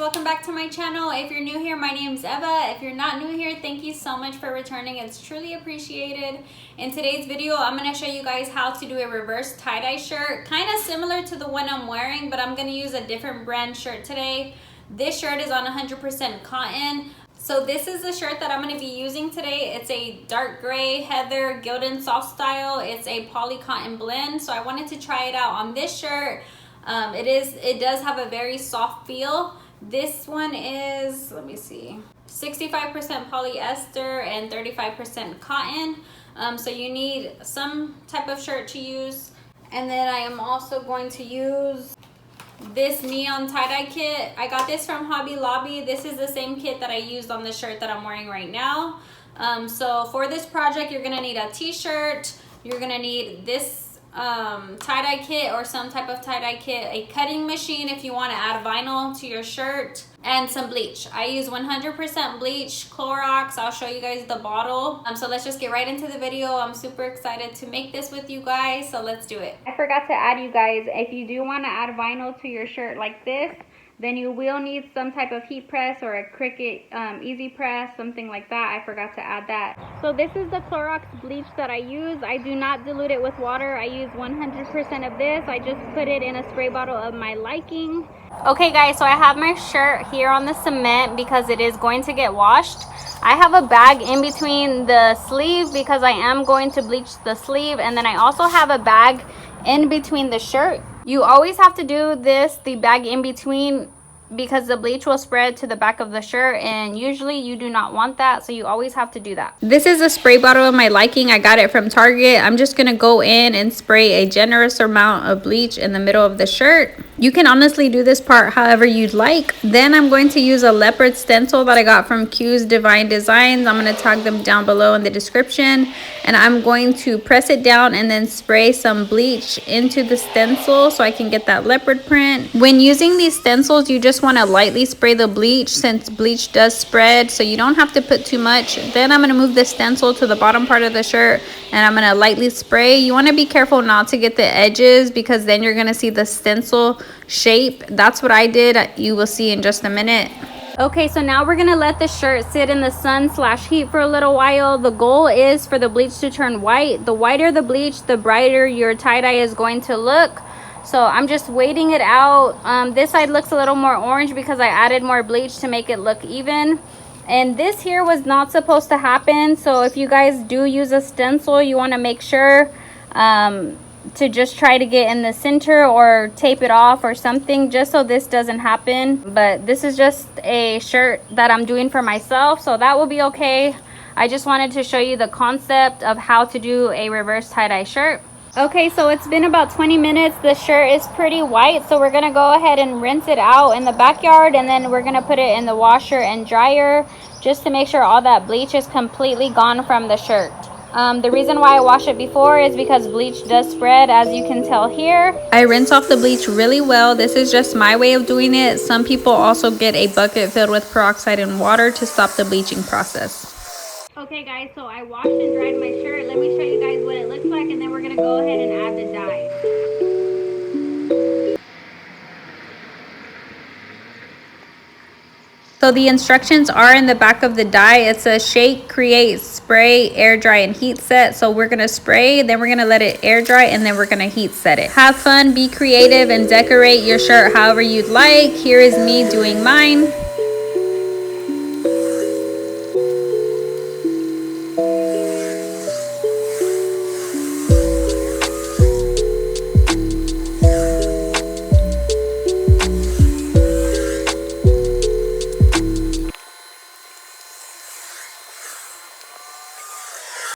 welcome back to my channel. If you're new here, my name's Eva. If you're not new here, thank you so much for returning. It's truly appreciated. In today's video, I'm going to show you guys how to do a reverse tie-dye shirt, kind of similar to the one I'm wearing, but I'm going to use a different brand shirt today. This shirt is on 100% cotton. So this is the shirt that I'm going to be using today. It's a dark gray heather gilded soft style. It's a poly cotton blend, so I wanted to try it out on this shirt. It does have a very soft feel. This one is, let me see, 65% polyester and 35% cotton. So you need some type of shirt to use. And then I am also going to use this neon tie-dye kit. I got this from Hobby Lobby. This is the same kit that I used on the shirt that I'm wearing right now. So for this project, you're gonna need a t-shirt. You're gonna need this tie-dye kit or some type of tie-dye kit, a cutting machine if you want to add vinyl to your shirt, and some bleach. I use 100% bleach, Clorox. I'll show you guys the bottle. So let's just get right into the video. I'm super excited to make this with you guys, so let's do it. I forgot to add, you guys, if you do want to add vinyl to your shirt like this, then you will need some type of heat press or a Cricut easy press, something like that. I forgot to add that. So this is the Clorox bleach that I use. I do not dilute it with water. I use 100% of this. I just put it in a spray bottle of my liking. Okay guys, so I have my shirt here on the cement because it is going to get washed. I have a bag in between the sleeve because I am going to bleach the sleeve, and then I also have a bag in between the shirt. You always have to do this, the bag in between, because the bleach will spread to the back of the shirt, and usually you do not want that, so you always have to do that. This is a spray bottle of my liking. I got it from Target. I'm just gonna go in and spray a generous amount of bleach in the middle of the shirt. You can honestly do this part however you'd like. Then I'm going to use a Leopard stencil that I got from Q's Divine Designs. I'm going to tag them down below in the description, and I'm going to press it down and then spray some bleach into the stencil so I can get that leopard print. When using these stencils, you just want to lightly spray the bleach since bleach does spread, so you don't have to put too much. Then I'm going to move the stencil to the bottom part of the shirt and I'm going to lightly spray. You want to be careful not to get the edges because then you're going to see the stencil shape. That's what I did. You will see in just a minute. Okay, so now we're gonna let the shirt sit in the sun / heat for a little while. The goal is for the bleach to turn white. The whiter the bleach, the brighter your tie-dye is going to look. So I'm just waiting it out. This side looks a little more orange because I added more bleach to make it look even. And this here was not supposed to happen. So if you guys do use a stencil, you want to make sure to just try to get in the center or tape it off or something, just so this doesn't happen. But this is just a shirt that I'm doing for myself, so that will be okay. I just wanted to show you the concept of how to do a reverse tie-dye shirt. Okay, so it's been about 20 minutes. The shirt is pretty white, so we're gonna go ahead and rinse it out in the backyard, and then we're gonna put it in the washer and dryer just to make sure all that bleach is completely gone from the shirt. The reason why I wash it before is because bleach does spread, as you can tell here. I rinse off the bleach really well. This is just my way of doing it. Some people also get a bucket filled with peroxide and water to stop the bleaching process. Okay guys, so I washed and dried my shirt. Let me show you guys what it looks like, and then we're gonna go ahead and add the dye. So the instructions are in the back of the dye. It says shake, create, spray, air dry, and heat set. So we're gonna spray, then we're gonna let it air dry, and then we're gonna heat set it. Have fun, be creative, and decorate your shirt however you'd like. Here is me doing mine.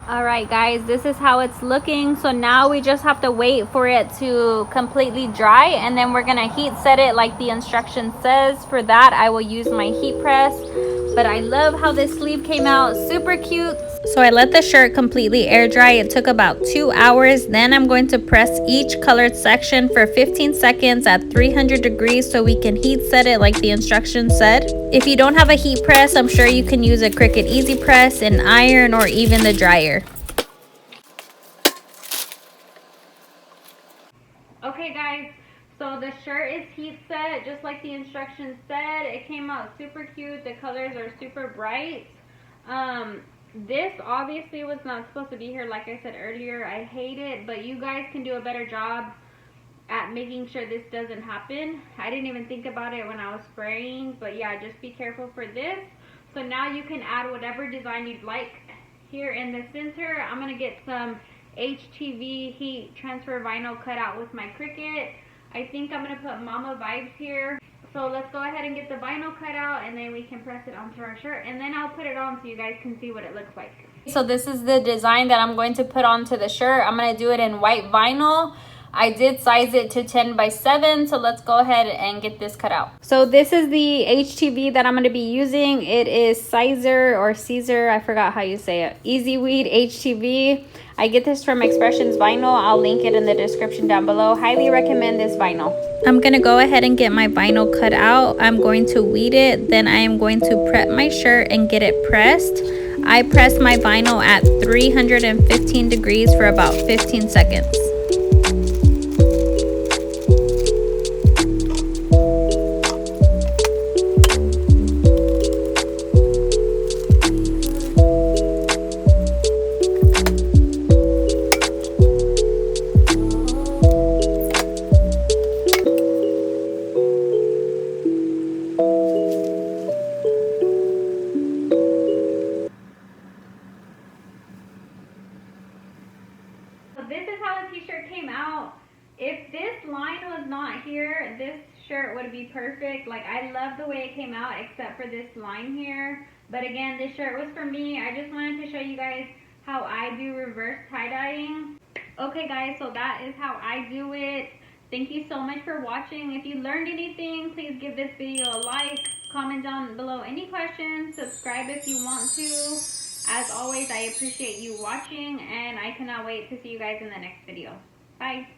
Alright guys, this is how it's looking. So now we just have to wait for it to completely dry, and then we're gonna heat set it like the instruction says. For that, I will use my heat press. But I love how this sleeve came out, super cute. So I let the shirt completely air dry. It took about 2 hours. Then I'm going to press each colored section for 15 seconds at 300 degrees so we can heat set it like the instructions said. If you don't have a heat press, I'm sure you can use a Cricut Easy Press, an iron, or even the dryer. Okay guys, So the shirt is heat set, just like the instructions said. It came out super cute. The colors are super bright. This obviously was not supposed to be here, like I said earlier. I hate it, but you guys can do a better job at making sure this doesn't happen. I didn't even think about it when I was spraying, but yeah, just be careful for this. So now you can add whatever design you'd like. Here in the center, I'm gonna get some HTV heat transfer vinyl cut out with my Cricut. I think I'm gonna put Mama Vibes here. So let's go ahead and get the vinyl cut out, and then we can press it onto our shirt, and then I'll put it on so you guys can see what it looks like. So this is the design that I'm going to put onto the shirt. I'm going to do it in white vinyl. I did size it to 10 by 7, so let's go ahead and get this cut out. So this is the HTV that I'm going to be using. It is Sizer or Caesar, I forgot how you say it. Easy Weed HTV. I get this from Expressions Vinyl. I'll link it in the description down below. Highly recommend this vinyl. I'm going to go ahead and get my vinyl cut out. I'm going to weed it. Then I am going to prep my shirt and get it pressed. I pressed my vinyl at 315 degrees for about 15 seconds. So this is how the t-shirt came out. If this line was not here, this shirt would be perfect. Like, I love the way it came out except for this line here. But again, this shirt was for me. I just wanted to show you guys how I do reverse tie-dyeing. Okay guys, so that is how I do it. Thank you so much for watching. If you learned anything, please give this video a like, comment down below any questions, subscribe if you want to. As always, I appreciate you watching, and I cannot wait to see you guys in the next video. Bye.